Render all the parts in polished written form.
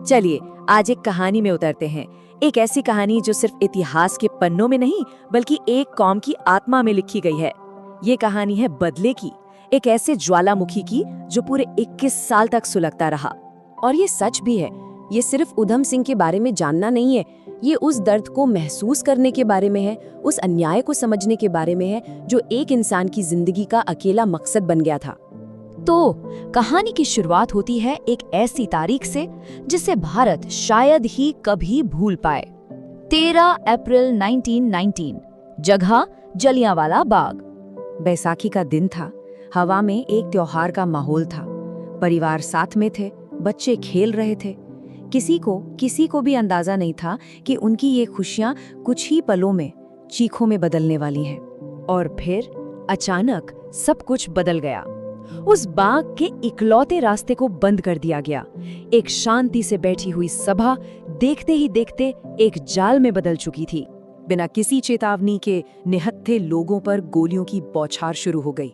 चलिए आज एक कहानी में उतरते हैं। एक ऐसी कहानी जो सिर्फ इतिहास के पन्नों में नहीं बल्कि एक कौम की आत्मा में लिखी गई है। ये कहानी है बदले की, एक ऐसे ज्वालामुखी की जो पूरे 21 साल तक सुलगता रहा। और ये सच भी है, ये सिर्फ उधम सिंह के बारे में जानना नहीं है, ये उस दर्द को महसूस करने के बारे में है, उस अन्याय को समझने के बारे में है जो एक इंसान की जिंदगी का अकेला मकसद बन गया था। तो कहानी की शुरुआत होती है एक ऐसी तारीख से जिसे भारत शायद ही कभी भूल पाए। 13 अप्रैल 1919, जगह जलियांवाला बाग। बैसाखी का दिन था। हवा में एक त्योहार का माहौल था। परिवार साथ में थे, बच्चे खेल रहे थे। किसी को भी अंदाजा नहीं था कि उनकी ये खुशियां कुछ ही पलों में चीखों में बदलने वाली हैं। और फिर अचानक सब कुछ बदल गया। उस बाग के इकलौते रास्ते को बंद कर दिया गया। एक शांति से बैठी हुई सभा देखते ही देखते एक जाल में बदल चुकी थी। बिना किसी चेतावनी के निहत्थे लोगों पर गोलियों की बौछार शुरू हो गई।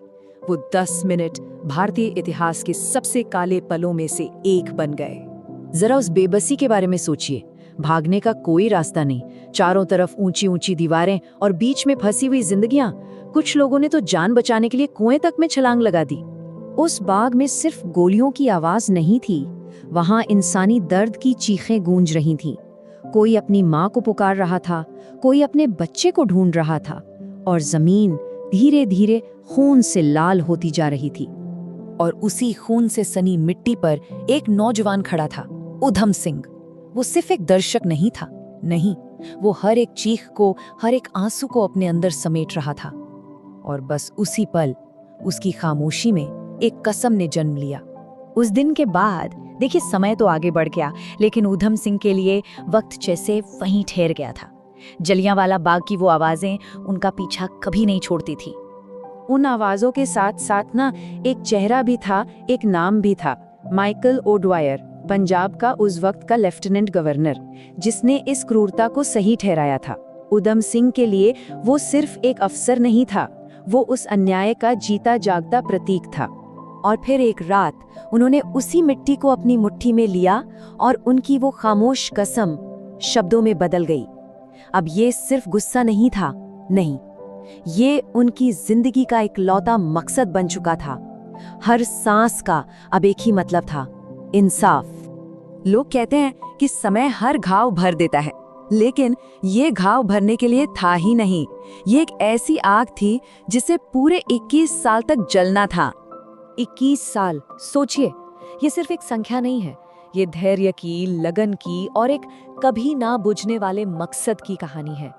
वो 10 मिनट भारतीय इतिहास के सबसे काले पलों में से एक बन गए। जरा उस बेबसी के बारे में सोचिए। भागने का कोई रास्ता नहीं, चारों तरफ ऊंची ऊंची दीवारें और बीच में फंसी हुई जिंदगियां। कुछ लोगों ने तो जान बचाने के लिए कुएं तक में छलांग लगा दी। उस बाग में सिर्फ गोलियों की आवाज नहीं थी, वहां इंसानी दर्द की चीखें गूंज रही थीं। कोई अपनी माँ को पुकार रहा था, कोई अपने बच्चे को ढूंढ रहा था, और जमीन धीरे धीरे खून से लाल होती जा रही थी। और उसी खून से सनी मिट्टी पर एक नौजवान खड़ा था, उधम सिंह। वो सिर्फ एक दर्शक नहीं था, नहीं, वो हर एक चीख को, हर एक आंसू को अपने अंदर समेट रहा था। और बस उसी पल उसकी खामोशी में एक कसम ने जन्म लिया। उस दिन के बाद देखिए, समय तो आगे बढ़ गया, लेकिन उधम सिंह के लिए वक्त जैसे वहीं ठहर गया था। जलियांवाला बाग की वो आवाजें उनका पीछा कभी नहीं छोड़ती थी। उन आवाजों के साथ साथ ना एक चेहरा भी था, एक नाम भी था, माइकल ओडवायर, पंजाब का उस वक्त का लेफ्टिनेंट गवर्नर, जिसने इस क्रूरता को सही ठहराया था। उधम सिंह के लिए वो सिर्फ एक अफसर नहीं था, वो उस अन्याय का जीता जागता प्रतीक था। और फिर एक रात उन्होंने उसी मिट्टी को अपनी मुट्ठी में लिया और उनकी वो खामोश कसम शब्दों में बदल गई। अब ये सिर्फ गुस्सा नहीं था, नहीं, ये उनकी जिंदगी का एक लौता मकसद बन चुका था। हर सांस का अब एक ही मतलब था, इंसाफ। लोग कहते हैं कि समय हर घाव भर देता है, लेकिन ये घाव भरने के लिए था ही नहीं। ये एक ऐसी आग थी जिसे पूरे 21 साल तक जलना था। 21 साल, सोचिए, ये सिर्फ एक संख्या नहीं है, ये धैर्य की, लगन की और एक कभी ना बुझने वाले मकसद की कहानी है।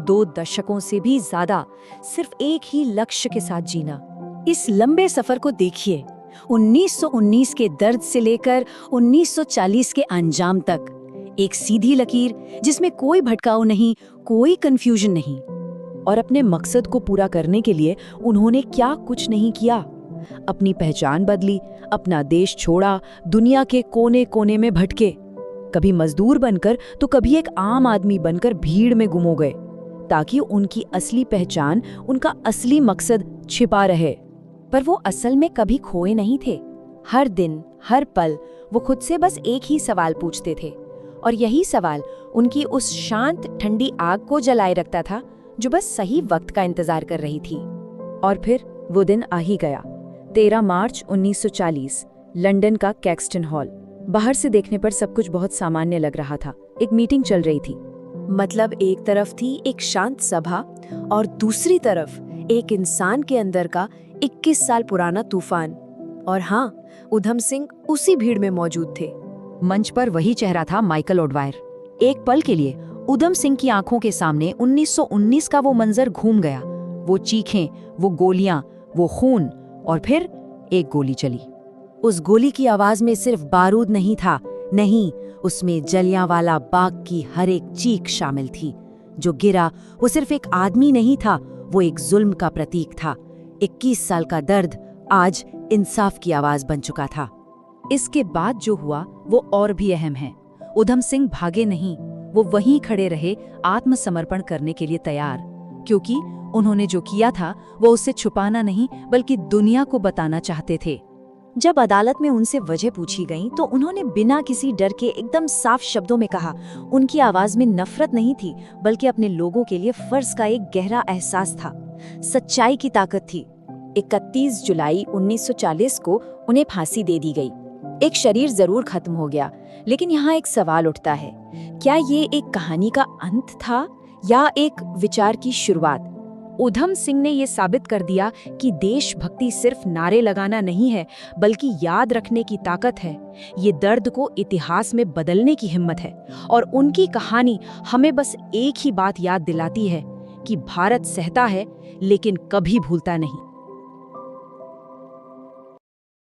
2 दशकों से भी ज्यादा सिर्फ एक ही लक्ष्य के साथ जीना। इस लंबे सफर को देखिए, 1919 के दर्द से लेकर 1940 के अंजाम तक, एक सीधी लकीर जिसमें कोई भटकाव नहीं, कोई कंफ्यूजन नहीं। और अपने मकसद को पूरा करने के लिए उन्होंने क्या कुछ नहीं किया। अपनी पहचान बदली, अपना देश छोड़ा, दुनिया के कोने कोने में भटके, कभी मजदूर बनकर तो कभी एक आम आदमी बनकर भीड़ में गुम हो गए, ताकि उनकी असली पहचान, उनका असली मकसद छिपा रहे। पर वो असल में कभी खोए नहीं थे। हर दिन, हर पल वो खुद से बस एक ही सवाल पूछते थे, और यही सवाल उनकी उस शांत ठंडी आग को जलाए रखता था जो बस सही वक्त का इंतजार कर रही थी। और फिर वो दिन आ ही गया। 13 मार्च 1940, लंदन का कैक्सटन हॉल। बाहर से देखने पर सब कुछ बहुत सामान्य लग रहा था। एक मीटिंग चल रही थी। मतलब एक तरफ थी एक शांत सभा और दूसरी तरफ एक इंसान के अंदर का 21 साल पुराना तूफान। और हाँ, उधम सिंह उसी भीड़ में मौजूद थे। मंच पर वही चेहरा था, माइकल ओडवायर। एक पल के लिए उधम सिंह की आंखों के सामने 1919 का वो मंजर घूम गया। वो चीखें, वो गोलियां, वो खून, और फिर एक गोली चली। उस गोली की आवाज में सिर्फ बारूद नहीं था, नहीं, उसमें जलियांवाला बाग की हर एक चीख शामिल थी। जो गिरा वो सिर्फ एक आदमी नहीं था, वो एक जुल्म का प्रतीक था। 21 साल का दर्द आज इंसाफ की आवाज बन चुका था। इसके बाद जो हुआ वो और भी अहम है। उधम सिंह भागे नहीं, वो वहीं खड़े रहे, आत्मसमर्पण करने के लिए तैयार, क्योंकि उन्होंने जो किया था वो उसे छुपाना नहीं बल्कि दुनिया को बताना चाहते थे। जब अदालत में उनसे वजह पूछी गई तो उन्होंने बिना किसी डर के एकदम साफ शब्दों में कहा। उनकी आवाज में नफरत नहीं थी, बल्कि अपने लोगों के लिए फर्ज का एक गहरा एहसास था। सच्चाई की ताकत थी। 31 जुलाई 1940 को उन्हें फांसी दे दी गई। एक शरीर जरूर खत्म हो गया, लेकिन यहाँ एक सवाल उठता है, क्या ये एक कहानी का अंत था या एक विचार की शुरुआत? उधम सिंह ने ये साबित कर दिया कि देशभक्ति सिर्फ नारे लगाना नहीं है, बल्कि याद रखने की ताकत है। ये दर्द को इतिहास में बदलने की हिम्मत है। और उनकी कहानी हमें बस एक ही बात याद दिलाती है कि भारत सहता है, लेकिन कभी भूलता नहीं।